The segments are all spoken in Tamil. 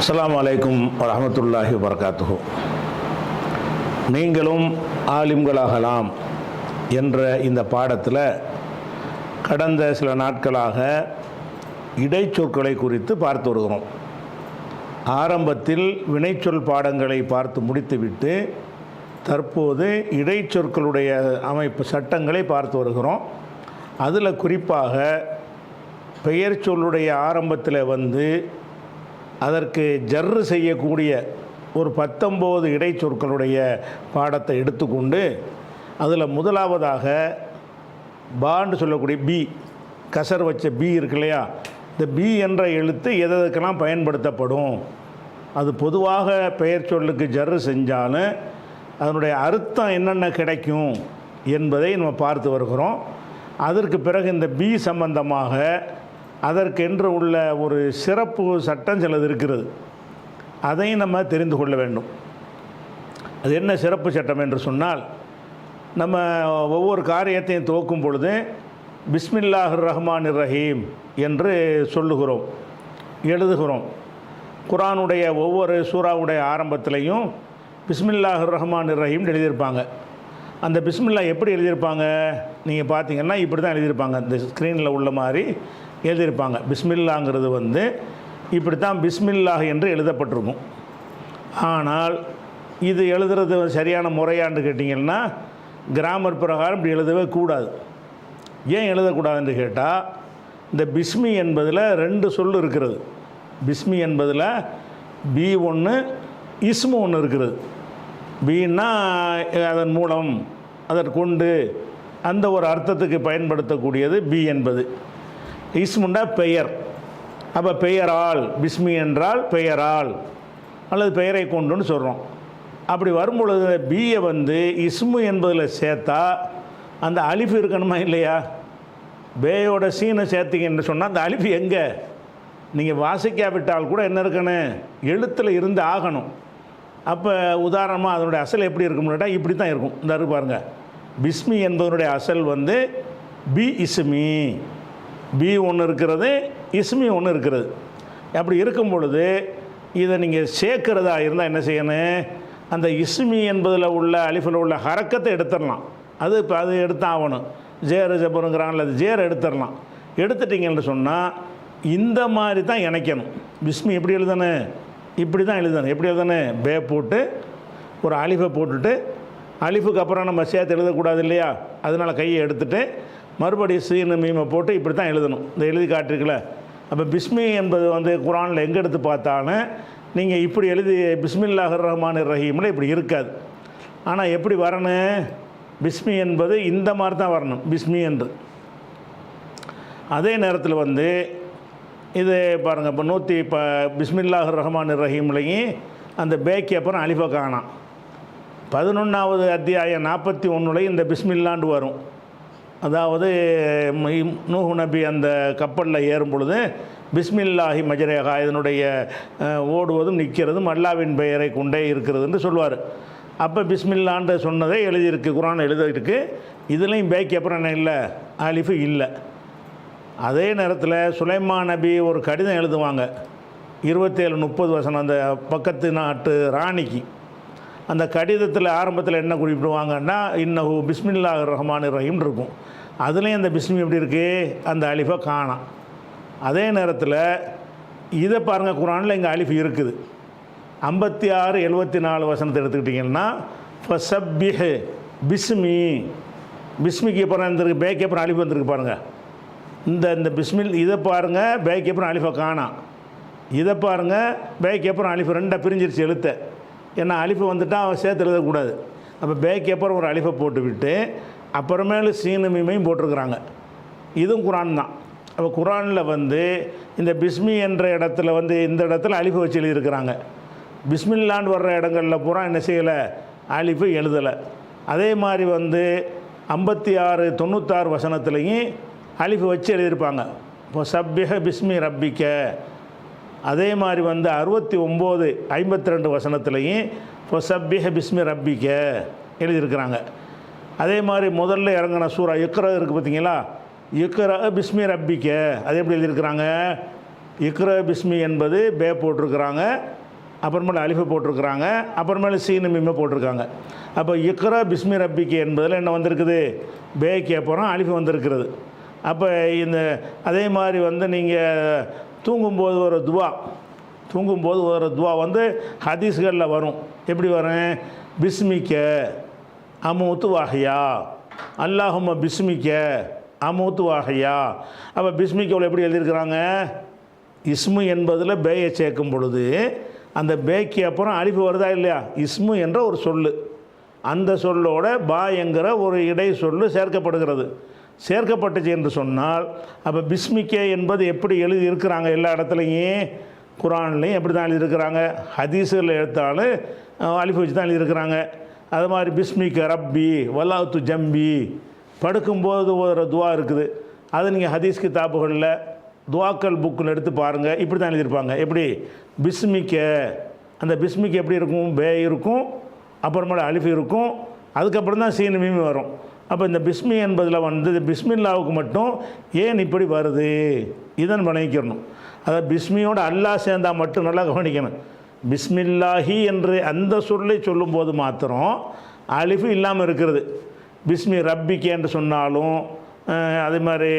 அஸ்ஸலாமு அலைக்கும் வரஹ்மத்துல்லாஹி வபரகாத்துஹு. நீங்களும் ஆலிம்களாகலாம் என்ற இந்த பாடத்தில் கடந்த சில நாட்களாக இடைச்சொற்களை குறித்து பார்த்து வருகிறோம். ஆரம்பத்தில் வினைச்சொல் பாடங்களை பார்த்து முடித்துவிட்டு தற்போது இடைச்சொற்களுடைய அமைப்பு சட்டங்களை பார்த்து வருகிறோம். அதில் குறிப்பாக பெயர் சொல்லுடைய ஆரம்பத்தில் அதற்கு ஜர்ரு செய்யக்கூடிய ஒரு 19 இடைச்சொற்களுடைய பாடத்தை எடுத்துக்கொண்டு அதில் முதலாவதாக பான்னு சொல்லக்கூடிய பி, கசர் வச்ச பி இருக்கு இல்லையா, இந்த பி என்ற எழுத்து எதற்கெல்லாம் பயன்படுத்தப்படும், அது பொதுவாக பெயர் சொல்லுக்கு ஜர்ரு செஞ்சாலும் அதனுடைய அர்த்தம் என்னென்ன கிடைக்கும் என்பதை நம்ம பார்த்து வருகிறோம். அதற்கு பிறகு இந்த பி சம்பந்தமாக அதற்கென்று உள்ள ஒரு சிறப்பு சட்டம் சிலது இருக்கிறது, அதையும் நம்ம தெரிந்து கொள்ள வேண்டும். அது என்ன சிறப்பு சட்டம் என்று சொன்னால், நம்ம ஒவ்வொரு காரியத்தையும் துவக்கும் பொழுது பிஸ்மில்லாஹிர் ரஹ்மானிர் ரஹீம் என்று சொல்லுகிறோம், எழுதுகிறோம். குர்ஆனுடைய ஒவ்வொரு சூறாவுடைய ஆரம்பத்திலையும் பிஸ்மில்லாஹிர் ரஹ்மானிர் ரஹீம் எழுதியிருப்பாங்க. அந்த பிஸ்மில்லா எப்படி எழுதியிருப்பாங்க நீங்கள் பார்த்தீங்கன்னா இப்படி தான் எழுதியிருப்பாங்க. இந்த ஸ்க்ரீனில் உள்ள மாதிரி எழுதியிருப்பாங்க. பிஸ்மில்லாங்கிறது இப்படி தான் பிஸ்மில்லாஹ் என்று எழுதப்பட்டிருக்கும். ஆனால் இது எழுதுறது சரியான முறையான்னு கேட்டிங்கன்னா கிராமர் பிரகாரம் இப்படி எழுதவே கூடாது. ஏன் எழுதக்கூடாதுன்னு கேட்டால், இந்த பிஸ்மி என்பதில் 2 சொல் இருக்கிறது. பிஸ்மி என்பதில் பி ஒன்று, இஸ்மு ஒன்று இருக்கிறது. பீன்னா அதன் மூலம், அதற்கொண்டு, அந்த ஒரு அர்த்தத்துக்கு பயன்படுத்தக்கூடியது பி என்பது. இஸ்முண்டா பெயர். அப்போ பெயரால், பிஸ்மி என்றால் பெயரால் அல்லது பெயரை கொண்டுன்னு சொல்கிறோம். அப்படி வரும்பொழுது பியை இஸ்மு என்பதில் சேர்த்தா அந்த அலிஃப் இருக்கணுமா இல்லையா? பேயோட சீனை சேர்த்திங்கன்னு சொன்னால் அந்த அலிஃப் எங்கே? நீங்கள் வாசிக்காவிட்டால் கூட என்ன இருக்கணும், எழுத்தில் இருந்து ஆகணும். அப்போ உதாரணமாக அதனுடைய அசல் எப்படி இருக்கும்னுட்டா இப்படி தான் இருக்கும். இந்த இருக்கு பாருங்கள், பிஸ்மி என்பதனுடைய அசல் பி இஸ்மி. பி ஒன்று இருக்கிறது, இஸ்மி ஒன்று இருக்கிறது. அப்படி இருக்கும் பொழுது இதை நீங்கள் சேர்க்கிறதா இருந்தால் என்ன செய்யணும், அந்த இஸ்மி என்பதில் உள்ள அலிஃபில் உள்ள ஹரக்கத்தை எடுத்துடலாம். இப்போ அது எடுத்தாகணும். ஜேரு ஜபருங்கிறாங்கள, அது ஜேர் எடுத்துடலாம். எடுத்துட்டிங்கன்னு சொன்னால் இந்த மாதிரி தான் இணைக்கணும். பிஸ்மி எப்படி எழுதணும், இப்படி தான் எழுதணும். எப்படி எழுதணும், பே போட்டு ஒரு அலிஃபை போட்டுட்டு, அலிஃபுக்கு அப்புறம் நம்ம சேர்த்து எழுதக்கூடாது இல்லையா, அதனால் கையை எடுத்துகிட்டு மறுபடியும் சீனு மீமை போட்டு இப்படி தான் எழுதணும். இந்த எழுதி காட்டிருக்கல. அப்போ பிஸ்மி என்பது குர்ஆனில் எங்கே எடுத்து பார்த்தாலும் நீங்கள் இப்படி எழுதி பிஸ்மில்லாஹிர் ரஹ்மானிர் ரஹீமில் இப்படி இருக்காது. ஆனால் எப்படி வரணும், பிஸ்மி என்பது இந்த மாதிரி தான் வரணும், பிஸ்மி என்று. அதே நேரத்தில் இது பாருங்கள், இப்போ பிஸ்மில்லாஹிர் ரஹ்மானிர் ரஹீம்லையும் அந்த பேக்கி அப்புறம் அலிஃபை காணாம். 11வது அத்தியாயம் 41 இந்த பிஸ்மில்லாண்டு வரும். அதாவது நூஹ் நபி அந்த கப்பலில் ஏறும் பொழுது பிஸ்மில்லாஹி மஜ்ரேஹா, இதனுடைய ஓடுவதும் நிற்கிறதும் அல்லாவின் பெயரை கொண்டே இருக்கிறதுன்னு சொல்லுவார். அப்போ பிஸ்மில்லான்னு சொன்னதே எழுதியிருக்கு, குர்ஆன் எழுதியிருக்கு. இதுலேயும் பேக்கி அப்புறம் என்ன இல்லை, அலிஃபு இல்லை. அதே நேரத்தில் சுலைமான் நபி ஒரு கடிதம் எழுதுவாங்க, 27-30 வசனம், அந்த பக்கத்து நாட்டு ராணிக்கு. அந்த கடிதத்தில் ஆரம்பத்தில் என்ன குறிப்பிடுவாங்கன்னா, இன்னஹு பிஸ்மில்லாஹிர் ரஹ்மானிர் ரஹீம் இருக்கும். அதுலேயும் அந்த பிஸ்மி எப்படி இருக்குது, அந்த அலிஃபை காணாம். அதே நேரத்தில் இதை பாருங்கள், குர்ஆனில் இங்கே அலிஃப் இருக்குது. 56-74 வசனத்தை எடுத்துக்கிட்டிங்கன்னா ஃபஸப்பிஹ் பிஸ்மி, பிஸ்மிக்கு அப்புறம் இருந்திருக்கு, பேக்கி அப்புறம் அலிஃப் வந்திருக்கு பாருங்கள். இந்த பிஸ்மில் இதை பாருங்கள், பேக்கி அப்புறம் அலிஃபை காணாம். இதை பாருங்கள், பேக்கி அப்புறம் அலிஃப் 2 பிரிஞ்சிருச்சு எழுத்தை. ஏன்னா அலிஃபை அவன் சேர்த்து எழுதக்கூடாது. அப்போ பேக்கி அப்புறம் ஒரு அலிஃபை போட்டு விட்டு அப்புறமேலு சீனு மீமையும் போட்டிருக்கிறாங்க. இதுவும் குர்ஆன் தான். அப்போ குர்ஆனில் இந்த பிஸ்மி என்ற இடத்துல இந்த இடத்துல அலிஃபை வச்சு எழுதியிருக்கிறாங்க. பிஸ்மில்லான்னு வர்ற இடங்களில் பூரா என்ன செய்யலை, அலிஃபு எழுதலை. அதே மாதிரி 56-96 வசனத்துலேயும் அலிஃபு வச்சு எழுதியிருப்பாங்க. இப்போ சப்பிஹ பிஸ்மி ரப்பிக்க. அதே மாதிரி 69-52 வசனத்துலேயும் இப்போ சப்பிஹ பிஸ்மி ரப்பிக்க எழுதியிருக்கிறாங்க. அதே மாதிரி முதல்ல இறங்கின சூரா இக்ரா இருக்குது பார்த்தீங்களா, இக்ரா பிஸ்மி ரப்பிக்க, அது எப்படி எழுதியிருக்கிறாங்க, இக்ர பிஸ்மி என்பது பே போட்டிருக்கிறாங்க, அப்புறமேல அலிஃபை போட்டிருக்கிறாங்க, அப்புறமேல சீனு மீமை போட்டிருக்காங்க. அப்போ இக்ர பிஸ்மி ரப்பிக்கு என்பதில் என்ன வந்திருக்குது, பேக்கு அப்புறம் அலிஃபு வந்திருக்கிறது. அப்போ இந்த அதே மாதிரி வந்து நீங்கள் தூங்கும்போது ஒரு துவா வந்து ஹதீஸ்களில் வரும். எப்படி வரும்? பிஸ்மிக்க அமூத்து வாஹியா, அல்லாஹும்ம பிஸ்மிக்க அமூத்து வாஹியா. அப்போ பிஸ்மிக்கவில் எப்படி எழுதியிருக்கிறாங்க? இஸ்மு என்பதில் பேயை சேர்க்கும் பொழுது அந்த பேக்கு அப்புறம் அலிஃபு வருதா இல்லையா? இஸ்மு என்ற ஒரு சொல்லு, அந்த சொல்லோட பா என்கிற ஒரு இடை சொல்லு சேர்க்கப்பட்டுச்சு என்று சொன்னால், அப்போ பிஸ்மிக்கே என்பது எப்படி எழுதி இருக்கிறாங்க? எல்லா இடத்துலையும் குரான்லையும் எப்படி தான் எழுதியிருக்கிறாங்க, ஹதீஸில் எடுத்தாலும் அலிஃபு வச்சு தான் எழுதியிருக்கிறாங்க. அது மாதிரி பிஸ்மிக்க ரப்பி வல்லாத்து ஜம்பி, படுக்கும்போது ஒரு துவா இருக்குது, அது நீங்கள் ஹதீஸ் கிதாபுகளில் துவாக்கல் புக்கில் எடுத்து பாருங்கள், இப்படி தான் எழுதியிருப்பாங்க. எப்படி? பிஸ்மிக்க, அந்த பிஸ்மிக்க எப்படி இருக்கும்? பே இருக்கும், அப்புறமேல அலிஃபு இருக்கும், அதுக்கப்புறம் தான் சீனு மீமி வரும். அப்போ இந்த பிஸ்மி என்பதில் வந்து பிஸ்மில்லாவுக்கு மட்டும் ஏன் இப்படி வருது, இதன் விளங்கிக்கணும். அதாவது பிஸ்மியோட அல்லாஹ் சேர்ந்தால் மட்டும் நல்லா கவனிக்கணும். பிஸ்மில்லாஹி என்று அந்த சொல்லை சொல்லும்போது மாத்திரம் அலிஃபு இல்லாமல் இருக்கிறது. பிஸ்மி ரப்பிக்கே என்று சொன்னாலும், அதே மாதிரி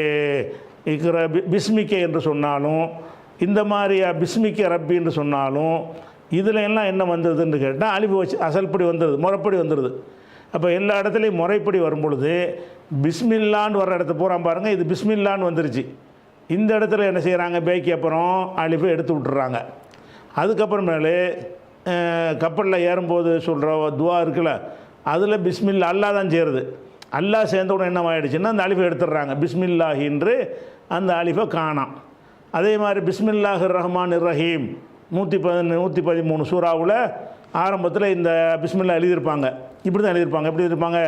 பிஸ்மிக்கே என்று சொன்னாலும், இந்த மாதிரி பிஸ்மிக்க ரப்பி என்று சொன்னாலும், இதில் எல்லாம் என்ன வந்ததுன்னு கேட்டால் அலிஃபு வச்சு அசல்படி வந்துடுது, முறைப்படி வந்துடுது. அப்போ எல்லா இடத்துலையும் முறைப்படி வரும் பொழுது பிஸ்மில்லான்னு வர்ற இடத்த போகிறான் பாருங்கள், இது பிஸ்மில்லான்னு வந்துருச்சு. இந்த இடத்துல என்ன செய்கிறாங்க? பேக்கி அப்புறம் அலிஃபை எடுத்து விட்டுறாங்க. அதுக்கப்புறமேலே கப்பலில் ஏறும்போது சொல்கிற துவா இருக்குல்ல, அதில் பிஸ்மில்லா அல்லாஹ் தான் சேருது. அல்லாஹ் சேர்ந்த உடனே என்ன ஆகிடுச்சுன்னா அந்த அலிஃபை எடுத்துடுறாங்க, பிஸ்மில்லாஹின்று அந்த அலிஃபை காணாம். அதே மாதிரி பிஸ்மில்லாஹிர் ரஹ்மான் ரஹீம் 113 சூறாவில் ஆரம்பத்தில் இந்த பிஸ்மில்லா எழுதியிருப்பாங்க. இப்படி தான் எழுதியிருப்பாங்க. எப்படி எழுதியிருப்பாங்க?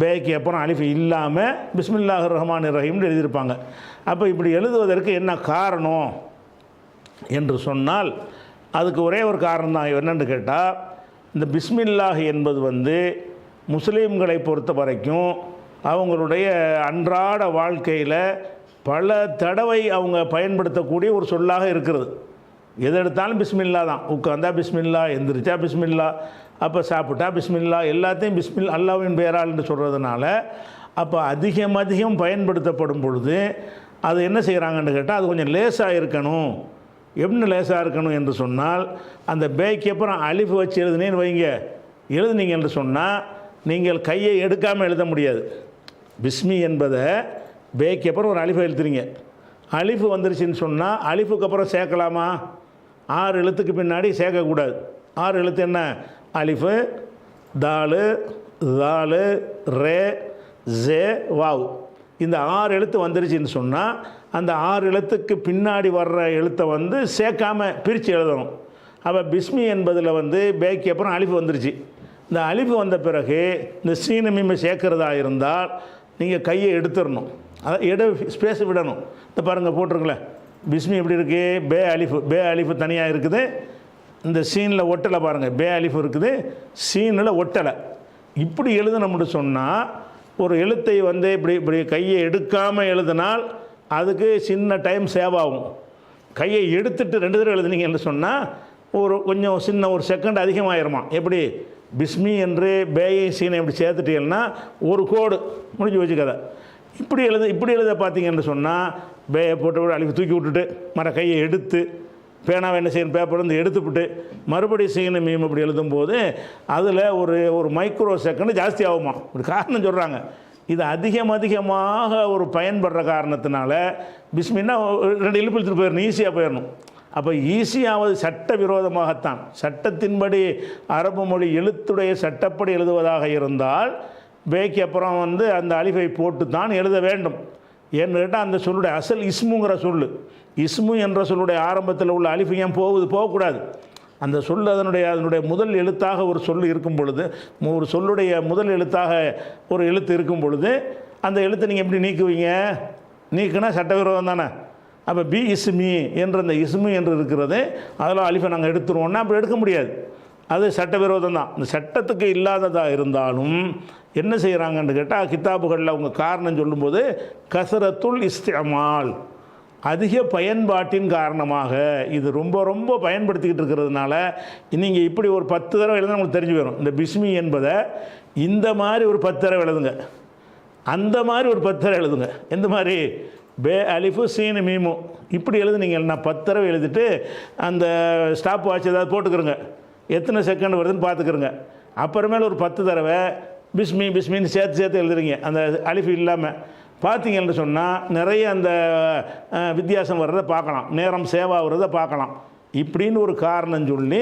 பேக்கு அப்புறம் அலிஃபு இல்லாமல் பிஸ்மில்லாஹிர் ரஹ்மான் ரஹீம்னு எழுதியிருப்பாங்க. அப்போ இப்படி எழுதுவதற்கு என்ன காரணம் என்று சொன்னால், அதுக்கு ஒரே ஒரு காரணம் தான். என்னென்னு கேட்டால், இந்த பிஸ்மில்லாஹ் என்பது வந்து முஸ்லீம்களை பொறுத்த வரைக்கும் அவங்களுடைய அன்றாட வாழ்க்கையில் பல தடவை அவங்க பயன்படுத்தக்கூடிய ஒரு சொல்லாக இருக்கிறது. எது எடுத்தாலும் பிஸ்மில்லா தான். உட்காந்தா பிஸ்மில்லா, எந்திரிச்சா பிஸ்மில்லா, அப்போ சாப்பிட்டா பிஸ்மில்லா, எல்லாத்தையும் அல்லாஹ்வின் பெயரால் என்று சொல்கிறதுனால அப்போ அதிகம் பயன்படுத்தப்படும் பொழுது அது என்ன செய்கிறாங்கன்னு கேட்டால், அது கொஞ்சம் லேசாக இருக்கணும். எப்படி லேசாக இருக்கணும் என்று சொன்னால், அந்த பேக்கு அப்புறம் அலிஃபு வச்சு எழுதுனேன்னு எழுதுனீங்க என்று சொன்னால் நீங்கள் கையை எடுக்காமல் எழுத முடியாது. பிஸ்மி என்பதை பேக்கு அப்புறம் ஒரு அலிஃபை எழுத்துறீங்க, அலிஃபு வந்துருச்சுன்னு சொன்னால் அலிஃபுக்கு அப்புறம் சேர்க்கலாமா? 6 எழுத்துக்கு பின்னாடி சேர்க்கக்கூடாது. 6 எழுத்து என்ன? அலிஃபு, தாலு, தாலு, ரே, ஜே, வாவ். இந்த 6 எழுத்து வந்துருச்சுன்னு சொன்னால் அந்த 6 எழுத்துக்கு பின்னாடி வர்ற எழுத்தை வந்து சேர்க்காமல் பிரித்து எழுதணும். அப்போ பிஸ்மி என்பதில் வந்து பேக்கு அப்புறம் அலிஃபு வந்துருச்சு. இந்த அலிஃபு வந்த பிறகு இந்த சீனு மீமை சேர்க்கிறதா இருந்தால் நீங்கள் கையை எடுத்துடணும், அதை ஸ்பேஸ் விடணும். இந்த பாருங்கள் போட்டிருங்களேன், பிஸ்மி எப்படி இருக்குது? பே அலிஃபு தனியாக இருக்குது, இந்த சீனில் ஒட்டலை பாருங்கள், பே அலிஃபு இருக்குது, சீனில் ஒட்டலை. இப்படி எழுதணும்னு சொன்னால் ஒரு எழுத்தை வந்து இப்படி கையை எடுக்காமல் எழுதினால் அதுக்கு சின்ன டைம் சேவ் ஆகும். கையை எடுத்துட்டு 2 தடவை எழுதுனீங்கன்னு சொன்னால் கொஞ்சம் சின்ன ஒரு செகண்ட் அதிகமாகிருமா. எப்படி? பிஸ்மி என்று பேயை சீனை இப்படி சேர்த்துட்டீங்கன்னா ஒரு கோடு முடிஞ்சு வச்சு கதை. இப்படி எழுத பார்த்தீங்கன்னு சொன்னால் பேயை போட்டு அழிவு தூக்கி விட்டுட்டு கையை எடுத்து பேனாவை என்ன செய்யணும், பேப்பர் வந்து எடுத்துவிட்டு மறுபடியும் செய்யணும் மீம் அப்படி எழுதும்போது அதில் ஒரு மைக்ரோ செகண்டு ஜாஸ்தி ஆகுமா. ஒரு காரணம் சொல்கிறாங்க. இது அதிகமாக ஒரு பயன்படுற காரணத்தினால பிஸ்மின்னா 2 எழுப்பு எழுத்துட்டு போயிடணும், ஈஸியாக போயிடணும். அப்போ ஈஸியாவது சட்ட விரோதமாகத்தான். சட்டத்தின்படி அரபு மொழி எழுத்துடைய சட்டப்படி எழுதுவதாக இருந்தால் பேக்கு அப்புறம் வந்து அந்த அலிஃபை போட்டு தான் எழுத வேண்டும். ஏன்னு கேட்டால் அந்த சொல்லுடைய அசல் இஸ்முங்கிற சொல்லு, இஸ்மு என்ற சொல்லுடைய ஆரம்பத்தில் உள்ள அலிஃபு ஏன் போகக்கூடாது. அந்த சொல் அதனுடைய முதல் எழுத்தாக ஒரு சொல் இருக்கும் பொழுது, ஒரு சொல்லுடைய முதல் எழுத்தாக ஒரு எழுத்து இருக்கும் பொழுது அந்த எழுத்தை நீங்கள் எப்படி நீக்குவீங்க? நீக்குனா சட்டவிரோதம் தானே. அப்போ பி இஸ்மி என்ற அந்த இஸ்மு என்று இருக்கிறது, அதெல்லாம் அலிஃபை நாங்கள் எடுத்துருவோம்னா அப்படி எடுக்க முடியாது. அது சட்டவிரோதம் தான். இந்த சட்டத்துக்கு இல்லாததாக இருந்தாலும் என்ன செய்கிறாங்கன்னு கேட்டால் கித்தாபுகளில் அவங்க காரணம் சொல்லும்போது கசரத்துல் இஸ்திமால், அதிக பயன்பாட்டின் காரணமாக இது ரொம்ப ரொம்ப பயன்படுத்திக்கிட்டு இருக்கிறதுனால நீங்கள் இப்படி ஒரு 10 தடவை எழுதுனா உங்களுக்கு தெரிஞ்சு வரும். இந்த பிஸ்மி என்பதை இந்த மாதிரி ஒரு 10 தடவை எழுதுங்க, அந்த மாதிரி ஒரு 10 தடவை எழுதுங்க. எந்த மாதிரி? பே அலிஃபு சீனு மீமு இப்படி எழுதுனீங்கன்னா 10 தடவை எழுதிட்டு அந்த ஸ்டாப் வாட்ச் ஏதாவது போட்டுக்கிறோங்க, எத்தனை செகண்ட் வருதுன்னு பார்த்துக்கிறோங்க. அப்புறமேல ஒரு 10 தடவை பிஸ்மி பிஸ்மின்னு சேர்த்து எழுதுறீங்க அந்த அலிஃபு இல்லாமல். பார்த்தீங்கன்னு சொன்னால் நிறைய அந்த வித்தியாசம் வர்றதை பார்க்கலாம், நேரம் சேவாகிறத பார்க்கலாம். இப்படின்னு ஒரு காரணம் சொல்லி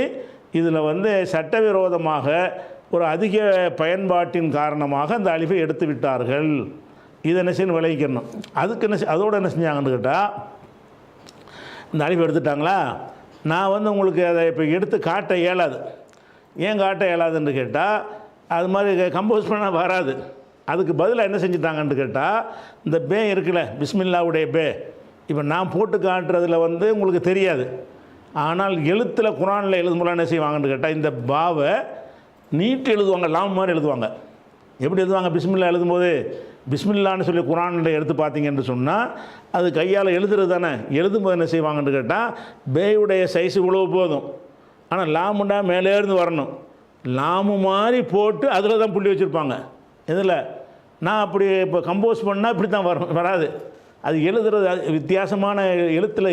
இதில் சட்டவிரோதமாக ஒரு அதிக பயன்பாட்டின் காரணமாக அந்த அலிஃபை எடுத்து விட்டார்கள். இதை என்ன செய்யணும்? விளைவிக்கணும். அதுக்கு அதோடு என்ன செஞ்சாங்கன்னு கேட்டால், இந்த அலிஃபை எடுத்துட்டாங்களா, நான் உங்களுக்கு அதை இப்போ எடுத்து காட்ட இயலாது. ஏன் காட்ட இயலாதுன்னு கேட்டால், அது மாதிரி கம்போஸ் பண்ண வராது. அதுக்கு பதிலாக என்ன செஞ்சிட்டாங்கன்னு கேட்டால், இந்த பே இருக்குல்ல, பிஸ்மில்லாவுடைய பே, இப்போ நான் போட்டு காட்டுறதுல உங்களுக்கு தெரியாது. ஆனால் எழுத்தில் குரானில் எழுதும்போது என்ன செய்வாங்கன்னு கேட்டால், இந்த பாவை நீட்டு எழுதுவாங்க, லாம் மாதிரி எழுதுவாங்க. எப்படி எழுதுவாங்க? பிஸ்மில்லா எழுதும்போது பிஸ்மில்லான்னு சொல்லி குரானில் எடுத்து பார்த்தீங்கன்னு சொன்னால் அது கையால் எழுதுறது தானே. எழுதும்போது என்ன செய்வாங்கன்னு கேட்டால், பேயுடைய சைஸு இவ்வளவு போதும், ஆனால் லாமுண்டா மேலே இருந்து வரணும். லாமு மாதிரி போட்டு அதில் தான் புள்ளி வச்சுருப்பாங்க. இதில் நான் அப்படி இப்போ கம்போஸ் பண்ணால் இப்படி தான் வராது. அது எழுதுறது வித்தியாசமான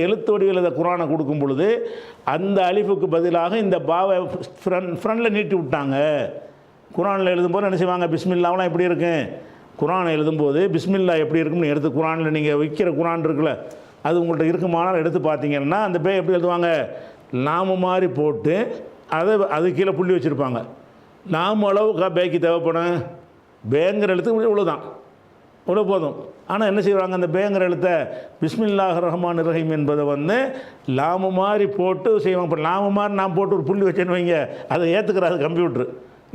எழுத்து வடிவில் இந்த குரானை கொடுக்கும் பொழுது அந்த அலிஃபுக்கு பதிலாக இந்த பாவை ஃப்ரண்டில் நீட்டி விட்டாங்க. குரானில் எழுதும்போது என்ன செய்வாங்க? பிஸ்மில்லாவெலாம் எப்படி இருக்கு? குரானை எழுதும்போது பிஸ்மில்லா எப்படி இருக்குன்னு எடுத்து குரானில் நீங்கள் வைக்கிற குரான் இருக்குல்ல, அது உங்கள்கிட்ட இருக்குமானால் எடுத்து பார்த்தீங்கன்னா அந்த பே எப்படி எழுதுவாங்க? லாமு மாதிரி போட்டு அது கீழே புள்ளி வச்சுருப்பாங்க. லாமு அளவுக்கு பேக்கு தேவைப்படும். பேங்கிற எழுத்து இவ்வளோ தான், இவ்வளோ போதும். ஆனால் என்ன செய்வாங்க? அந்த பேங்கிற எழுத்தை பிஸ்மில்லாஹ் ரஹ்மான் ரஹீம் என்பதை லாமு மாதிரி போட்டு செய்வாங்க. இப்போ லாமு மாதிரி நான் போட்டு ஒரு புள்ளி வச்சேன்னு வைங்க, அதை ஏற்றுக்கிறாது கம்ப்யூட்ரு.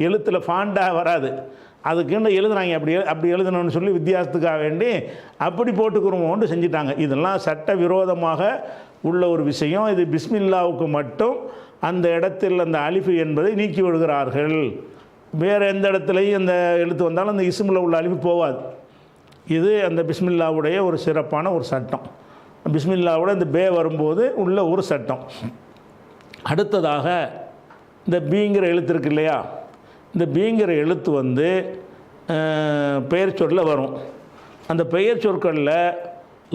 எழுத்தில் ஃபாண்டாக வராது. அதுக்குன்னு எழுதுனாங்க. அப்படி எழுதணும்னு சொல்லி வித்தியாசத்துக்காக வேண்டி அப்படி போட்டுக்கிறோமோன்னு செஞ்சிட்டாங்க. இதெல்லாம் சட்ட விரோதமாக உள்ள ஒரு விஷயம். இது பிஸ்மில்லாவுக்கு மட்டும் அந்த இடத்தில் அந்த அலிஃபு என்பதை நீக்கி விடுகிறார்கள். வேறு எந்த இடத்துலையும் அந்த எழுத்து வந்தாலும் அந்த இஸ்மில் உள்ள அலிஃபு போகாது. இது அந்த பிஸ்மில்லாவுடைய ஒரு சிறப்பான ஒரு சட்டம். பிஸ்மில்லாவோட இந்த பே வரும்போது உள்ள ஒரு சட்டம். அடுத்ததாக இந்த பீங்கிற எழுத்து இருக்கு இல்லையா, இந்த பீங்கிற எழுத்து பெயர் சொல்ல வரும். அந்த பெயர் சொற்களில்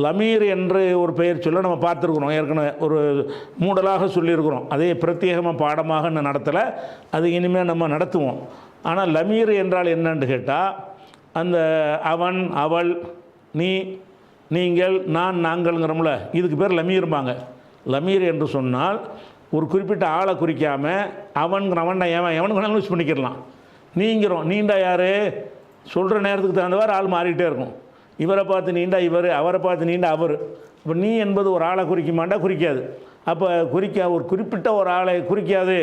லமீர் என்று ஒரு பெயர் சொல்ல நம்ம பார்த்துருக்குறோம். ஏற்கனவே ஒரு மூடலாக சொல்லியிருக்கிறோம். அதே பிரத்யேகமாக பாடமாக இன்னும் நடத்தலை, அது இனிமேல் நம்ம நடத்துவோம். ஆனால் லமீர் என்றால் என்னன்னு கேட்டால், அந்த அவன் அவள் நீ நீங்கள் நான் நாங்கள்ங்கிறோம்ல, இதுக்கு பேர் லமீர்பாங்க. லமீர் என்று சொன்னால் ஒரு குறிப்பிட்ட ஆளை குறிக்காமல் அவன்கிறவன் எவனுக்கு வேணாலும் யூஸ் பண்ணிக்கிடலாம். நீங்கிறோம், நீண்டா யார் சொல்கிற நேரத்துக்கு தகுந்தவாறு ஆள் மாறிக்கிட்டே இருக்கும். இவரை பார்த்து நீண்டா இவர், அவரை பார்த்து நீண்டா அவர். இப்போ நீ என்பது ஒரு ஆளை குறிக்குமாண்டா குறிக்காது. அப்போ ஒரு குறிப்பிட்ட ஒரு ஆளை குறிக்காது.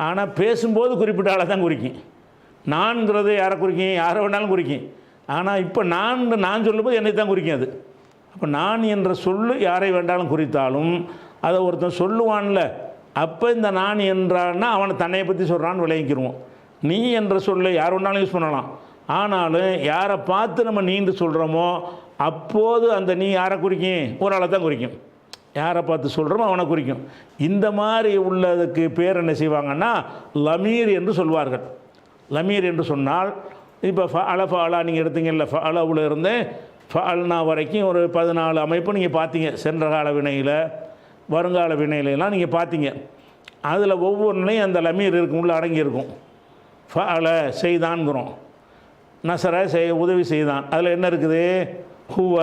ஆனால் பேசும்போது குறிப்பிட்ட ஆளை தான் குறிக்கும். நான்கிறது யாரை குறிக்கும்? யாரை வேணாலும் குறிக்கும். ஆனால் இப்போ நான் சொல்லும்போது என்னை தான் குறிக்கும் அது. அப்போ நான் என்ற சொல்லு யாரை வேண்டாலும் குறித்தாலும் அதை ஒருத்தன் சொல்லுவான்ல, அப்போ இந்த நான் என்றான்னா அவனை தன்னையை பற்றி சொல்கிறான்னு விளங்கிக்கிடுவோம். நீ என்ற சொல்லை யார் வேணாலும் யூஸ் பண்ணலாம். ஆனாலும் யாரை பார்த்து நம்ம நீண்டு சொல்கிறோமோ அப்போது அந்த நீ யாரை குறிக்கும்? ஒரு ஆளை தான் குறிக்கும். யாரை பார்த்து சொல்கிறோமோ அவனை குறிக்கும். இந்த மாதிரி உள்ளதுக்கு பேர் என்ன செய்வாங்கன்னா லமீர் என்று சொல்வார்கள். லமீர் என்று சொன்னால் இப்போ ஃபஅலா நீங்கள் எடுத்தீங்கல்ல, ஃபஅலவுல இருந்து ஃபஅல்னா வரைக்கும் ஒரு 14 அமைப்பு நீங்கள் பார்த்தீங்க. சென்ற கால வினையில் வருங்கால வினையிலலாம் நீங்கள் பார்த்தீங்க. அதில் ஒவ்வொன்றுலையும் அந்த லமீர் இருக்கும், உள்ள அடங்கியிருக்கும். ஃபஅல செய்தான்கிறோம், நசர உதவி செய்தான். அதில் என்ன இருக்குது? ஹுவ.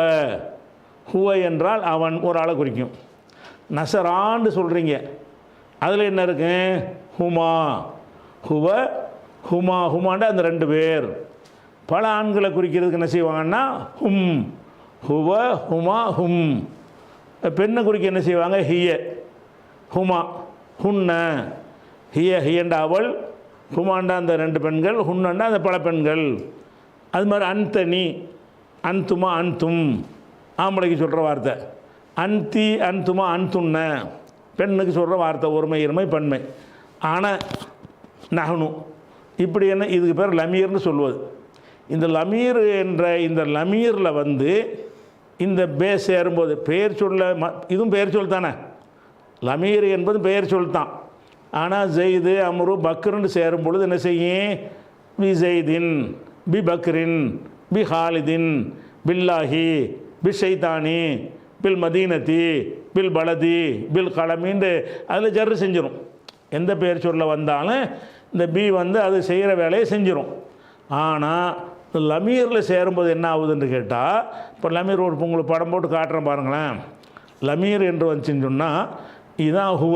ஹுவ என்றால் அவன், ஒரு ஆளை குறிக்கும். நசரான்னு சொல்கிறீங்க, அதில் என்ன இருக்கு? ஹுமா. ஹுவ ஹுமா. ஹுமாண்டா அந்த 2 பேர். பல ஆண்களை குறிக்கிறதுக்கு என்ன செய்வாங்கன்னா ஹும். ஹுவ ஹுமா ஹும். பெண்ணை குறிக்க என்ன செய்வாங்க? ஹிய. ஹுமா ஹுன்ன. ஹிய ஹியண்டா அவள், ஹுமாண்டா அந்த 2 பெண்கள், ஹுன்னண்டா அந்த பல பெண்கள். அது மாதிரி அன்தனி, அன்துமா அன்தும் ஆம்பளைக்கு சொல்கிற வார்த்தை. அன்தி அன்துமா அன்துன்ன பெண்ணுக்கு சொல்கிற வார்த்தை, ஒருமை இருமை பன்மை. ஆனால் நஹனு இப்படி என்ன, இதுக்கு பேர் லமீர்னு சொல்லுவது. இந்த லமீர் என்ற இந்த லமீரில் இந்த பே சேரும்போது பெயர் சொல்ல இதுவும் பெயர் சொல் தானே, லமீர் என்பது பெயர் சொல் தான். ஆனால் ஜெயிது அம்ரு பக்ருன்னு சேரும் பொழுது என்ன செய்யும்? பி ஜெய்தின், பி பக்ரின், பி ஹாலிதின், பில்லாஹி, பி ஷைத்தானி, பில் மதீனத்தி, பில் பலதி, பில் கலமின்னு அதில் ஜர்ரு செஞ்சிடும். எந்த பெயர் சொல்ல வந்தாலும் இந்த பி வந்து அது செய்கிற வேலையை செஞ்சிடும். ஆனால் லமீரில் சேரும்போது என்ன ஆகுதுன்னு கேட்டால், இப்போ லமீர் ஒரு உங்களுக்கு படம் போட்டு காட்டுறேன் பாருங்களேன். லமீர் என்று வந்துச்சுன்னு சொன்னால் இதுதான் ஹுவ.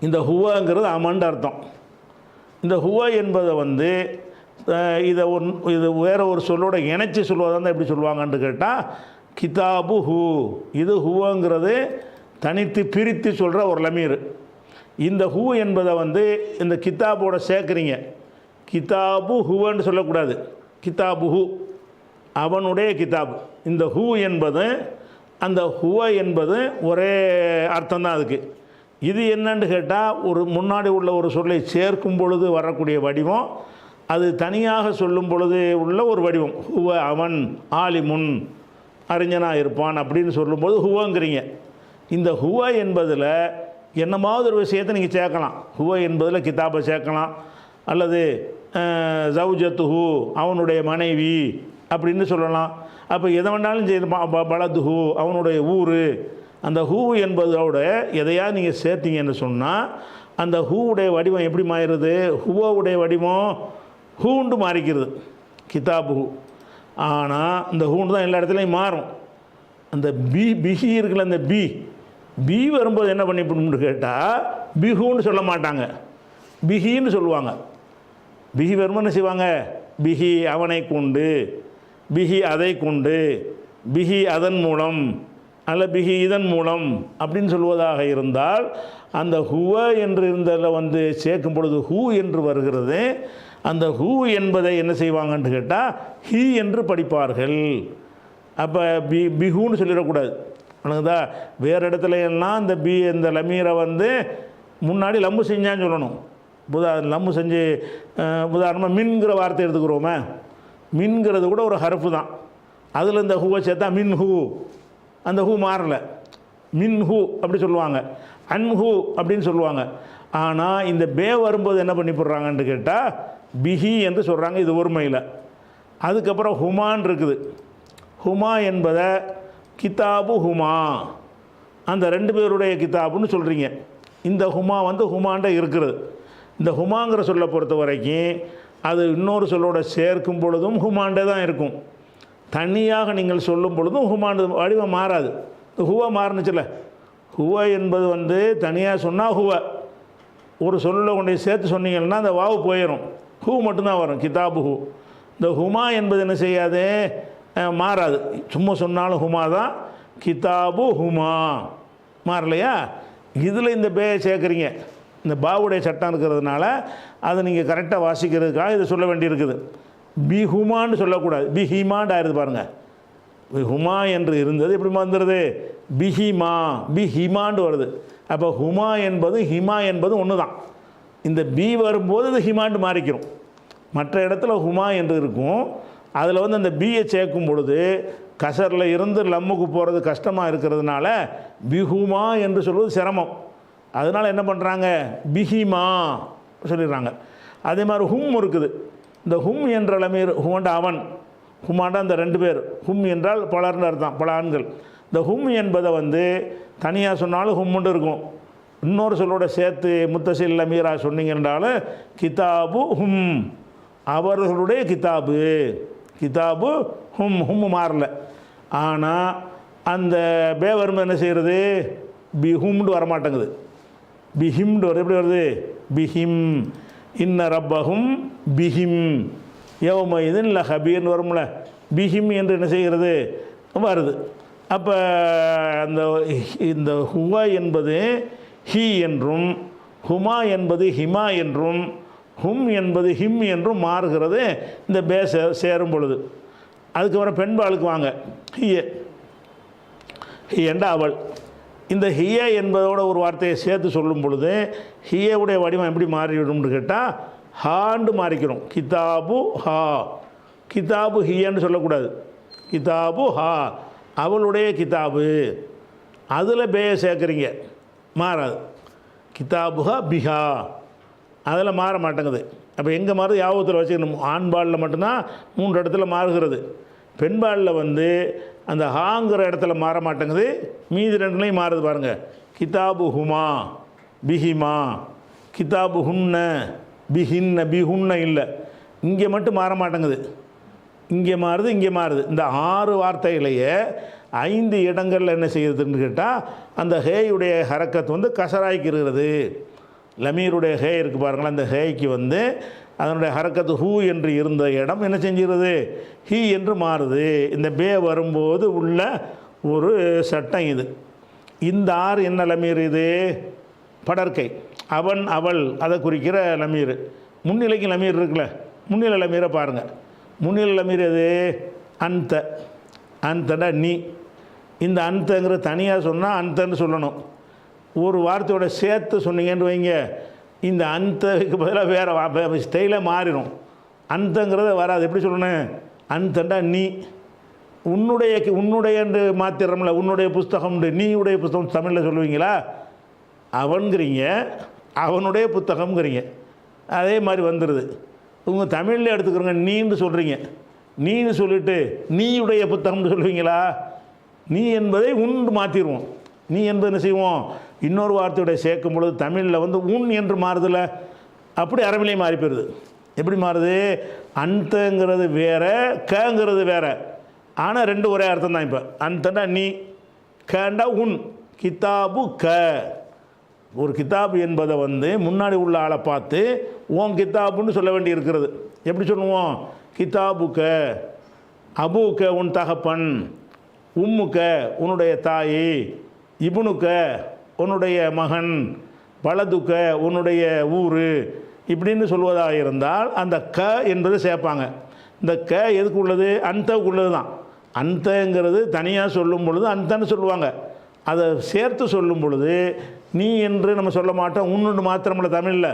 இந்த ஹுவங்கிறது அமண்டு அர்த்தம். இந்த ஹுவ என்பதை வந்து இது வேறு ஒரு சொல்லோட இணைச்சி சொல்வதாக தான் எப்படி சொல்லுவாங்கன்னு கேட்டால் கிதாபு ஹூ. இது ஹுவங்கிறது தனித்து பிரித்து சொல்கிற ஒரு லமீர். இந்த ஹூ என்பதை வந்து இந்த கிதாபோட சேர்க்குறீங்க. கிதாபு ஹுவன்னு சொல்லக்கூடாது, கிதாபு ஹூ அவனுடைய கிதாபு. இந்த ஹூ என்பது அந்த ஹுவ என்பது ஒரே அர்த்தம் தான் அதுக்கு. இது என்னன்னு கேட்டால் ஒரு முன்னாடி உள்ள ஒரு சொல்லை சேர்க்கும் பொழுது வரக்கூடிய வடிவம், அது தனியாக சொல்லும் பொழுது உள்ள ஒரு வடிவம். ஹுவ அவன் ஆலிமுன் அறிஞனாக இருப்பான் அப்படின்னு சொல்லும்போது ஹுவங்கிறீங்க. இந்த ஹுவ என்பதில் என்னமாவது ஒரு விஷயத்தை நீங்கள் சேர்க்கலாம். ஹுவ என்பதில் கிதாபை சேர்க்கலாம், அல்லது ஜவுஜத்துஹு அவனுடைய மனைவி அப்படின்னு சொல்லலாம். அப்போ எதை வேண்டாலும் செய்யலாம். பலதுஹு அவனுடைய ஊர். அந்த ஹூ என்பதோட எதையா நீங்கள் சேர்த்தீங்கன்னு சொன்னால் அந்த ஹூவுடைய வடிவம் எப்படி மாறிடுது? ஹுவோவுடைய வடிவம் ஹூண்டு மாறிக்கிறது, கிதாபு ஹூ. ஆனால் இந்த ஹூண்டு தான் எல்லா இடத்துலையும் மாறும். அந்த பிஹி இருக்குல்ல, அந்த பி வரும்போது என்ன பண்ணிவிடணும்னு கேட்டால் பிஹூன்னு சொல்ல மாட்டாங்க, பிஹின்னு சொல்லுவாங்க. பிஹி வரும்போது என்ன செய்வாங்க? பிஹி அவனை கொண்டு, பிஹி அதை கொண்டு, பிஹி அதன் மூலம், அல்ல பிஹி இதன் மூலம் அப்படின்னு சொல்வதாக இருந்தால் அந்த ஹுவ என்று இருந்ததில் வந்து சேர்க்கும் பொழுது ஹூ என்று வருகிறது. அந்த ஹூ என்பதை என்ன செய்வாங்கன்னு கேட்டால் ஹி என்று படிப்பார்கள். அப்போ பிஹூன்னு சொல்லிடக்கூடாது. உனக்குதா வேறு இடத்துல எல்லாம் இந்த லமீரை வந்து முன்னாடி லம்மு செஞ்சான்னு சொல்லணும். லம்மு செஞ்சு உதாரணமாக மின்கிற வார்த்தை எடுத்துக்கிறோமே, மின்கிறது கூட ஒரு ஹர்ஃபு தான். அதில் இந்த ஹூவை சேர்த்தா மின் ஹூ, அந்த ஹூ மாறலை, மின் ஹூ அப்படி சொல்லுவாங்க, அன்ஹூ அப்படின்னு சொல்லுவாங்க. ஆனால் இந்த பே வரும்போது என்ன பண்ணி போடுறாங்கன்னு கேட்டால் பிஹி என்று சொல்கிறாங்க. இது ஒருமையில். அதுக்கப்புறம் ஹுமான் இருக்குது. ஹுமா என்பதை கிதாபு ஹுமா, அந்த ரெண்டு பேருடைய கிதாபுன்னு சொல்கிறீங்க. இந்த ஹுமா வந்து ஹுமாண்ட இருக்கிறது. இந்த ஹுமாங்கிற சொல்லை பொறுத்த வரைக்கும் அது இன்னொரு சொல்லோட சேர்க்கும் பொழுதும் ஹுமாண்டே தான் இருக்கும். தனியாக நீங்கள் சொல்லும் பொழுதும் ஹுமாண்டு வடிவம் மாறாது. இந்த ஹுவா மாறுனுச்சுல்ல, ஹுவ என்பது வந்து தனியாக சொன்னால் ஹுவ, ஒரு சொல்லில் கொண்டு சேர்த்து சொன்னீங்கன்னா அந்த வாவு போயிடும், ஹூ மட்டும்தான் வரும், கிதாபு ஹூ. இந்த ஹுமா என்பது என்ன செய்யாது? மாறாது. சும்மா சொன்னாலும் ஹுமா தான், கிதாபு ஹுமா மாறலையா? இதில் இந்த பே சேர்க்குறீங்க. இந்த பாவுடைய சட்டம் இருக்கிறதுனால அதை நீங்கள் கரெக்டாக வாசிக்கிறதுக்காக இதை சொல்ல வேண்டியிருக்குது. பிஹுமான்னு சொல்லக்கூடாது, பிஹிமான்னு ஆயிருது பாருங்கள். ஹுமா என்று இருந்தது எப்படி வந்துடுது? பிஹிமாண்டு வருது. அப்போ ஹுமா என்பது ஹிமா என்பது ஒன்று தான். இந்த பி வரும்போது அது ஹிமாண்டு மாறிக்கிறோம். மற்ற இடத்துல ஹுமா என்று இருக்கும். அதில் வந்து அந்த பியை சேர்க்கும் பொழுது கசரில் இருந்து லம்முக்கு போகிறது கஷ்டமாக இருக்கிறதுனால பிஹுமா என்று சொல்வது சிரமம். அதனால் என்ன பண்ணுறாங்க? பிஹிமா சொல்லிடுறாங்க. அதே மாதிரி ஹும் இருக்குது. இந்த ஹும் என்ற லமீர், ஹுமாண்டா அவன், ஹுமாண்டா அந்த ரெண்டு பேர், ஹும் என்றால் பலர்னு அர்த்தம், பல ஆண்கள். இந்த ஹும் என்பதை வந்து தனியாக சொன்னாலும் ஹும்முண்டு இருக்கும். இன்னொரு சொல்லோட சேர்த்து முத்தசில் லமீரா சொன்னீங்கன்றாலும் கிதாபு ஹும், அவர்களுடைய கிதாபு, கிதாபு ஹும் மாறல. ஆனால் அந்த பே வரும்போது என்ன செய்கிறது? பிஹும்னு வரமாட்டேங்குது, பிஹிம்னு வருது. எப்படி வருது? பிஹிம், இன்ன ரப்பஹும் பிஹிம் யௌம இதின் லஹபீர்னு வரும்ல, பிஹிம் என்று என்ன செய்கிறது? வருது. அப்போ இந்த ஹுவ என்பது ஹி என்றும், ஹுமா என்பது ஹிமா என்றும், ஹும் என்பது ஹிம் என்றும் மாறுகிறது இந்த பே சேரும் பொழுது. அதுக்கப்புறம் பெண்பாளுக்கு வாங்க, ஹிய, ஹியண்டா அவள். இந்த ஹிய என்பதோட ஒரு வார்த்தையை சேர்த்து சொல்லும் பொழுது ஹியவுடைய வடிவம் எப்படி மாறிவிடும்னு கேட்டால் ஹாண்டு மாறிக்கிறோம். கிதாபு ஹா, கிதாபு ஹியன்னு சொல்லக்கூடாது. கிதாபு ஹா, அவளுடைய கிதாபு. அதில் பேயை சேர்க்குறீங்க, மாறாது. கிதாபுஹா பிஹா, அதில் மாற மாட்டேங்குது. அப்போ எங்கே மாறுது? யாபத்தில் வச்சுக்கணும். ஆண்பாலில் மட்டும்தான் 3 இடத்துல மாறுகிறது. பெண்பாலில் வந்து அந்த ஹாங்கிற இடத்துல மாற மாட்டேங்குது, மீதி 2லையும் மாறுது பாருங்கள். கிதாபு ஹுமா பிஹிமா, கிதாபு ஹுன்ன பிஹின்ன, பிஹுன்ன இல்லை, இங்கே மட்டும் மாற மாட்டேங்குது. இங்கே மாறுது, இங்கே மாறுது. இந்த 6 வார்த்தைகளையே 5 இடங்களில் என்ன செய்யுதுன்னு கேட்டால் அந்த ஹேயுடைய ஹரக்கத் வந்து கசராய்க்கிறது. லமீருடைய ஹே இருக்குது பாருங்களேன், அந்த ஹேய்க்கு வந்து அதனுடைய ஹரக்கத்து ஹூ என்று இருந்த இடம் என்ன செஞ்சுருது? ஹீ என்று மாறுது. இந்த பே வரும்போது உள்ள ஒரு சட்டம் இது. இந்த 6 என்ன லமீர்? இது படற்கை. அவன் அவள் அதை குறிக்கிற லமீர். முன்னிலைக்கு லமீர் இருக்குல்ல, முன்னிலை லமீரை பாருங்கள். முன்னிலை லமீர் எது? அந்த, அந்தடா நீ. இந்த அந்தங்கிற தனியாக சொன்னால் அந்தன்னு சொல்லணும். ஒரு வார்த்தையோட சேர்த்து சொன்னீங்கன்னு வைங்க, இந்த அந்தக்கு பதிலாக வேறு ஸ்டைலாக மாறிடும். அந்தங்கிறத வராது. எப்படி சொல்லணும்? அந்தண்டா நீ. உன்னுடைய என்று மாற்றிடுறோம்ல, உன்னுடைய புஸ்தகம், நீயுடைய புஸ்தகம் தமிழில் சொல்லுவீங்களா? அவன்கிறீங்க, அவனுடைய புத்தகம்ங்கிறீங்க. அதே மாதிரி வந்துடுது. உங்கள் தமிழில் எடுத்துக்கிறோங்க, நீன்னு சொல்கிறீங்க. நீன்னு சொல்லிவிட்டு நீயுடைய புத்தகம்னு சொல்லுவீங்களா? நீ என்பதை உண்டு மாற்றிடுவோம். நீ என்பது என்ன செய்வோம்? இன்னொரு வார்த்தையோட சேர்க்கும் பொழுது தமிழில் வந்து உன் என்று மாறுதில்ல, அப்படி அரபிலையும் மாறி போயிடுது. எப்படி மாறுது? அந்தங்கிறது வேறு, கங்கிறது வேறு, ஆனால் 2 ஒரே அர்த்தம் தான். இப்போ அந்தண்டா நீ, கண்டா உன். கிதாபு க. ஒரு கிதாபு என்பதை வந்து முன்னாடி உள்ள ஆளை பார்த்து உன் கிதாபுன்னு சொல்ல வேண்டி இருக்கிறது. எப்படி சொல்லுவோம்? கிதாபுக்க, அபுக்க உன் தகப்பன், உம்முக்க உன்னுடைய தாய், இபுனுக்க உன்னுடைய மகன், பலதுக்க உன்னுடைய ஊர், இப்படின்னு சொல்வதாக இருந்தால் அந்த க என்பது சேர்ப்பாங்க. இந்த க எதுக்கு உள்ளது? அந்தவுக்கு உள்ளது தான். அந்தங்கிறது தனியாக சொல்லும் பொழுது அந்தன்னு சொல்லுவாங்க. அதை சேர்த்து சொல்லும் பொழுது நீ என்று நம்ம சொல்ல மாட்டோம், உன்னு மாத்திரமில்ல தமிழில்.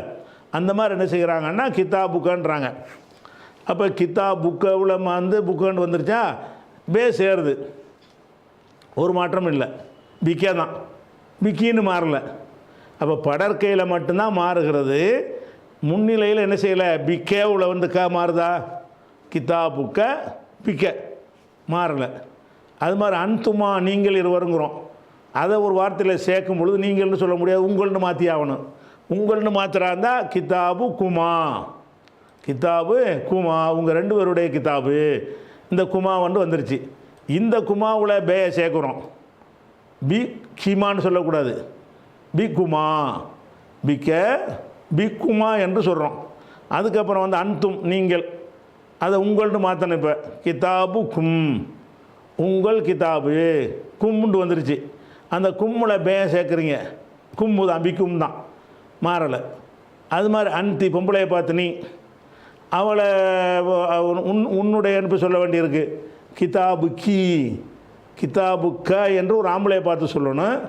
அந்த மாதிரி என்ன செய்கிறாங்கன்னா கிதாபுக்கன்றாங்க. அப்போ கிதாபுக்கவில் வந்து புக்கன்னு வந்துருச்சா, பே சேருது, ஒரு மாற்றம் இல்லை, பிக்கே தான். பிக்கின்னு மாறலை. அப்போ படற்கையில் மட்டும்தான் மாறுகிறது. முன்னிலையில் என்ன செய்யலை? பிக்கேவில் வந்து க மாறுதா? கிதாபுக்க பிக்க மாறலை. அது மாதிரி அன்துமா நீங்கள் இருவருங்கிறோம். அதை ஒரு வார்த்தையில் சேர்க்கும் பொழுது நீங்கள்னு சொல்ல முடியாது, உங்கள்னு மாற்றி ஆகணும். உங்கள்னு மாத்திராந்தா கிதாபு குமா, கிதாபு குமா, உங்கள் 2 பேருடைய கிதாபு. இந்த குமா வந்துருச்சு. இந்த குமாவில் பேயை சேர்க்குறோம். பி கிமான்னு சொல்லக்கூடாது, பி குமா, பிக்க பி குமா என்று சொல்கிறோம். அதுக்கப்புறம் வந்து அன்தும் நீங்கள், அதை உங்கள்னு மாற்றணும். இப்போ கிதாபு கும், உங்கள் கிதாபு, கும்முண்டு வந்துருச்சு. அந்த கும்மில் பேயை சேர்க்குறீங்க, கும்பு தான், பிக்கும் தான், மாறலை. அது மாதிரி அன்தி, பொம்பளையை பார்த்து நீ, அவளை உன்னுடைய அனுப்பி சொல்ல வேண்டியிருக்கு. கிதாபு கி, கிதாபு க என்று ஒரு ஆம்பளையை பார்த்து சொல்லணும்.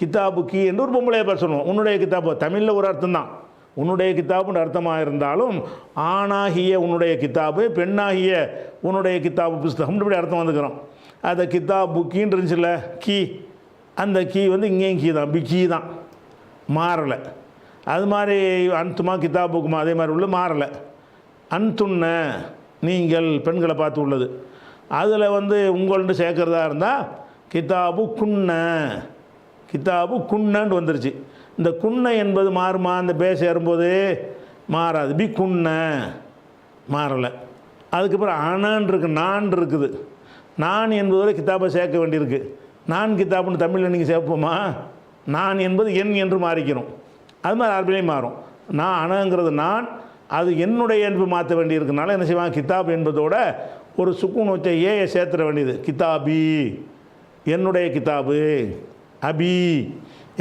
கிதாபு கி என்று ஒரு பொம்பளையை பார்த்து சொல்லணும். உன்னுடைய கிதாபு தமிழில் ஒரு அர்த்தம் தான். உன்னுடைய கிதாபுன்னு அர்த்தமாக இருந்தாலும் ஆணாகிய உன்னுடைய கிதாபு, பெண்ணாகிய உன்னுடைய கிதாபு புஸ்தகம், இப்படி அர்த்தம் வந்துக்கிறோம். அதை கிதாபு கீன்னு இருந்துச்சுல்ல, கீ, அந்த கீ வந்து இங்கேயும் கீ தான், பிக்கீ தான், மாறலை. அது மாதிரி அன்துமா கிதாபுக்குமா அதே மாதிரி உள்ள மாறலை. அன்துன்ன நீங்கள், பெண்களை பார்த்து உள்ளது. அதில் வந்து உங்கள்னு சேர்க்குறதா இருந்தால் கிதாபு குன்ன, கிதாபு குன்னன்னு வந்துருச்சு. இந்த குன்னை என்பது மாறுமா? அந்த பே சேரும்போது மாறாது, பி குன்ன மாறலை. அதுக்கப்புறம் அனன் இருக்குது, நான் இருக்குது. நான் என்பதில் கிதாபை சேர்க்க வேண்டியிருக்கு. நான் கிதாபுன்னு தமிழில் நீங்கள் சேர்ப்போமா? நான் என்பது என் என்று மாறிக்கணும். அது மாதிரி அரபிலையும் மாறும். நான் அனங்கிறது நான், அது என்னுடைய என்பது மாற்ற வேண்டியிருக்கனால என்ன செய்வாங்க? கிதாப் என்பதோட ஒரு சுக்கூன் வச்ச ஏயை சேர்த்துட வேண்டியது. கிதாபி என்னுடைய கிதாபு, அபி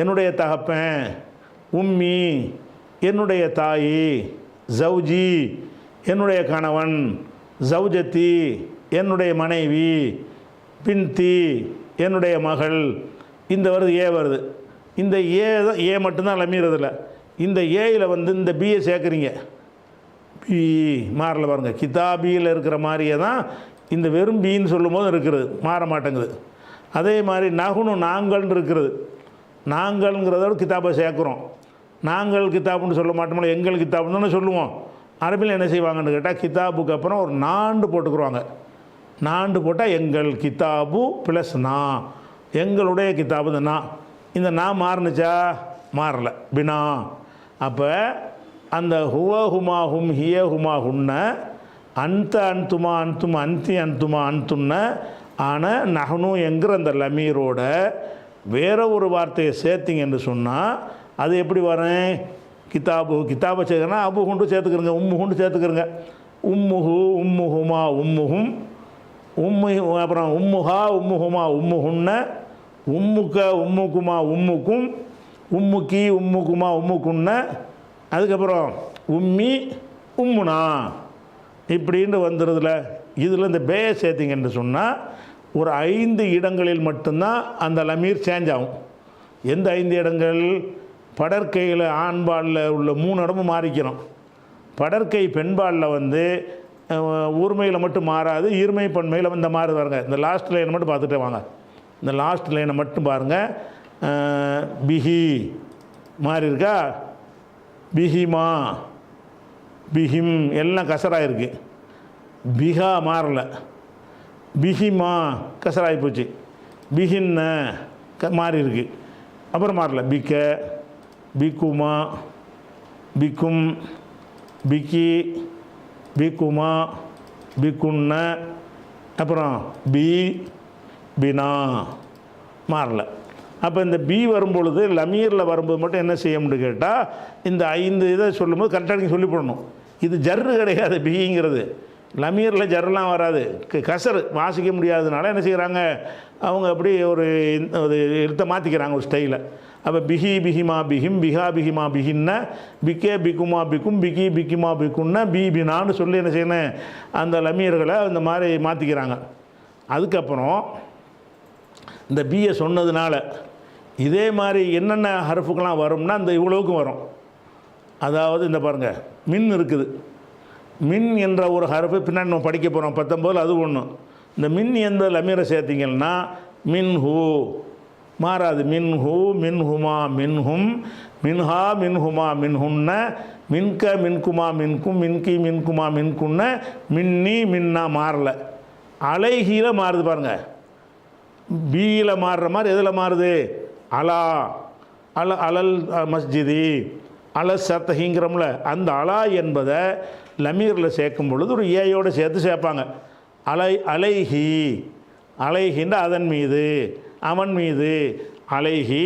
என்னுடைய தகப்பன், உம்மி என்னுடைய தாய், ஜவுஜி என்னுடைய கணவன், ஜவுஜத்தி என்னுடைய மனைவி, பின்தி என்னுடைய மகள். இந்த வருது ஏ வருது. இந்த ஏ மட்டும்தான் லமீறதில்ல. இந்த ஏயில் வந்து இந்த பியை சேர்க்குறீங்க, பி மாறல பாருங்கள். கிதாபியில் இருக்கிற மாதிரியே தான் இந்த வெறும் பீன்னு சொல்லும் போது இருக்கிறது, மாற மாட்டேங்குது. அதே மாதிரி நகுனு நாங்கள்னு இருக்கிறது. நாங்கள்ங்கிறதோட கிதாபை சேர்க்குறோம். நாங்கள் கிதாபுன்னு சொல்ல மாட்டோம்ல, எங்கள் கிதாபுன்னு தானே சொல்லுவோம். அரபியில் என்ன செய்வாங்கன்னு கேட்டால் கிதாபுக்கு அப்புறம் ஒரு நாண்டு போட்டுக்குருவாங்க. நாண்டு போட்டால் எங்கள் கிதாபு ப்ளஸ் எங்களுடைய கிதாபு இந்த மாறுனுச்சா? மாறல, பினா. அப்போ அந்த ஹுவ ஹுமா ஹும் ஹிய ஹுமா ஹுன்ன அந்த அன்துமா அன்தும் அந்தி அன்துமா அன்துன்ன ஆன நஹனு என்கிற அந்த லமீரோட வேற ஒரு வார்த்தையை சேர்த்திங்கன்னு சொன்னால் அது எப்படி வரேன்? கிதாபை சேர்க்கறனா அபு ஹுண்டு சேர்த்துக்கிறங்க, உம்மு ஹுண்டு சேர்த்துக்கிறங்க. உம்முஹு உம்முஹுமா உம்முஹும் அப்புறம் உம்முஹா உம்முஹுமா உம்முஹுன்ன உம்முக்க உம்முக்குமா உம்முக்கும் உம்முக்கி உம்முக்குமா உம்முக்குன்ன அதுக்கப்புறம் உம்மி உம்முனா இப்படின்னு வந்துடுதுல. இதில் இந்த பேயை சேர்த்திங்கன்னு சொன்னால் ஒரு 5 இடங்களில் மட்டும்தான் அந்த லமீர் சேஞ்ச் ஆகும். எந்த 5 இடங்கள்? படற்கையில் ஆண்பாலில் உள்ள 3 இடமும் மாறிக்கணும். படற்கை பெண்பாலில் வந்து ஊர்மையில் மட்டும் மாறாது, ஈர்மை பன்மையில் இந்த மாதிரி பாருங்க. இந்த லாஸ்ட் லைனை மட்டும் பார்த்துட்டே வாங்க. இந்த லாஸ்ட் லைனை மட்டும் பாருங்கள். பிஹி மாறி இருக்கா? பிஹிமா பிஹிம் எல்லாம் கசராக இருக்குது. பிஹா மாறலை, பிஹிமா கசராகி போச்சு. பிஹின்ன மாறி இருக்கு, அப்புறம் மாறல. பிக்க பிக்குமா பிக்கும் பிக்கி பிக்குமா பிக்குன்ன அப்புறம் பி பினா மாறல. அப்போ இந்த பி வரும்பொழுது லமீரில் வரும்போது மட்டும் என்ன செய்யணும்னு கேட்டால் இந்த 5 இதை சொல்லும்போது கரெக்டாக நீங்கள் சொல்லி போடணும். இது ஜர்ரு கிடையாது. பிங்கிறது லமீரில் ஜர்ரெலாம் வராது, கசரு வாசிக்க முடியாததுனால என்ன செய்கிறாங்க அவங்க அப்படி ஒரு எழுத்தை மாற்றிக்கிறாங்க ஒரு ஸ்டைலை. அப்போ பிஹி பிஹிமா பிஹிம் பிஹா பிஹிமா பிஹின்ன பிக்கே பிக்குமா பிக்கும் பிக்கி பிக்கிமா பிக்குன்னா பினான்னு சொல்லி என்ன செய்யணும் அந்த லமீர்களை இந்த மாதிரி மாற்றிக்கிறாங்க. அதுக்கப்புறம் இந்த பியை சொன்னதுனால இதே மாதிரி என்னென்ன ஹர்ஃபுக்கெல்லாம் வரும்னா இந்த இவ்வளவுக்கும் வரும். அதாவது இந்த பாருங்கள், மின் இருக்குது. மின் என்ற ஒரு ஹர்ஃபு பின்னாடி நம்ம படிக்க போகிறோம் 19 அது ஒன்று. இந்த மின் எந்த லமீரை சேர்த்திங்கன்னா மின்ஹூ மாறாது. மின்ஹூ மின்ஹுமா மின்ஹும் மின்ஹா மின்ஹுமா மின்ஹுன்ன மின்க மின்குமா மின்கும் மின்கி மின்குமா மின்குன்ன மின்னி மின்னா மாறல. அலைஹீல மாறுது பாருங்கள். பியில் மாறுற மாதிரி எதில் மாறுது? அலா அலல் மஸ்ஜிதி அல சத்தஹிங்கிறோம்ல, அந்த அலா என்பதை லமீரில் சேர்க்கும் பொழுது ஒரு ஏயோடு சேர்த்து சேர்ப்பாங்க. அலைஹி அலைஹின்ற அதன் மீது அவன் மீது. அலைஹி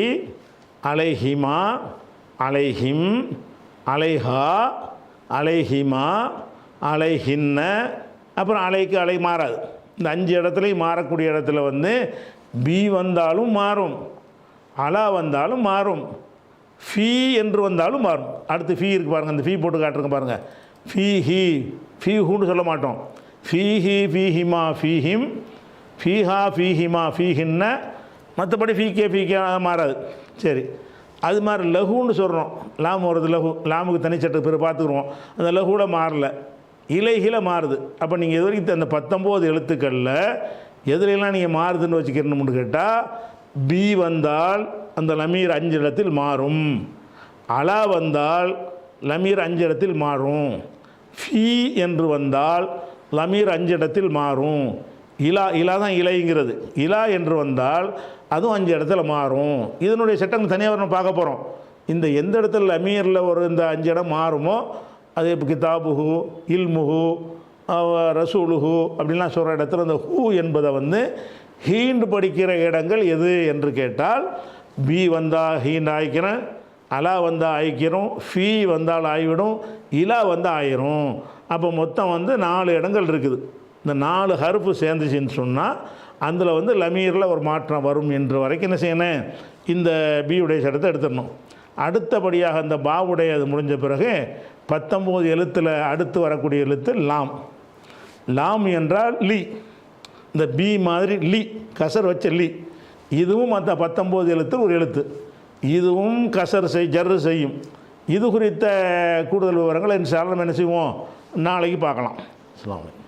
அலைஹிமா அலைஹிம் அலைஹா அலைஹிமா அலைஹின்ன அப்புறம் அலைக்கு அலை மாறாது. இந்த 5 இடத்துலையும் மாறக்கூடிய இடத்துல வந்து பி வந்தாலும் மாறும், அலா வந்தாலும் மாறும், ஃபீ என்று வந்தாலும் மாறும். அடுத்து ஃபீ இருக்குது பாருங்கள், அந்த ஃபீ போட்டு காட்டுருங்க பாருங்கள். ஃபீஹி ஃபீஹூன்னு சொல்ல மாட்டோம். ஃபீஹி ஃபீஹிமா ஃபீஹிம் ஃபீஹா ஃபீஹிமா ஃபீஹின்ன. மற்றபடி ஃபீக்கே மாறாது. சரி, அது மாதிரி லகுன்னு சொல்கிறோம். லாம் வருது, லகு லாமுக்கு தனிச்சட்ட பிறகு பார்த்துக்குருவோம். அந்த லகுவில் மாறல, இலைகில மாறுது. அப்போ நீங்கள் இது வரைக்கும் அந்த 19 எழுத்துக்களில் எதுலாம் நீங்கள் மாறுதுன்னு வச்சுக்கணும்னு கேட்டால் பி வந்தால் அந்த லமீர் 5 இடத்தில் மாறும். அலா வந்தால் லமீர் 5 இடத்தில் மாறும். ஃபீ என்று வந்தால் லமீர் 5 இடத்தில் மாறும். இலா தான் இலைங்கிறது. இலா என்று வந்தால் அதுவும் 5 இடத்துல மாறும். இதனுடைய சட்டம் தனியாக நம்ம பார்க்க போகிறோம். இந்த எந்த இடத்துல லமீரில் ஒரு இந்த 5 இடம் மாறுமோ அது இப்போ கிதாபுஹு இல்முஹு ரசூலுஹு அப்படின்லாம் சொல்கிற இடத்துல அந்த ஹூ என்பதை வந்து ஹீண்டு படிக்கிற இடங்கள் எது என்று கேட்டால் பி வந்தால் ஹீண்டு ஆயிக்கிறேன், அலா வந்தால் ஆயிக்கிறோம், ஃபீ வந்தால் ஆகிவிடும், இலா வந்தால் ஆயிரும். அப்போ மொத்தம் வந்து 4 இடங்கள் இருக்குது. இந்த 4 ஹர்ஃபு சேர்ந்துச்சின்னு சொன்னால் அதில் வந்து லமீரில் ஒரு மாற்றம் வரும் என்று வரைக்கும் என்ன செய்யணும், இந்த பியுடைய சட்டத்தை எடுத்துடணும். அடுத்தபடியாக அந்த பாவுடைய அது முடிஞ்ச பிறகு 19 எழுத்தில் அடுத்து வரக்கூடிய எழுத்து லாம். லாம் என்றால் லி. இந்த பி மாதிரி லி கசர் வச்ச லி. இதுவும் மற்ற 19 எழுத்து ஒரு எழுத்து. இதுவும் கசர் ஜர்ரு செய்யும். இது குறித்த கூடுதல் விவரங்களை இன்ஷா அல்லாஹ் என்ன செய்வோம் நாளைக்கு பார்க்கலாம். அஸ்ஸலாமு அலைக்கும்.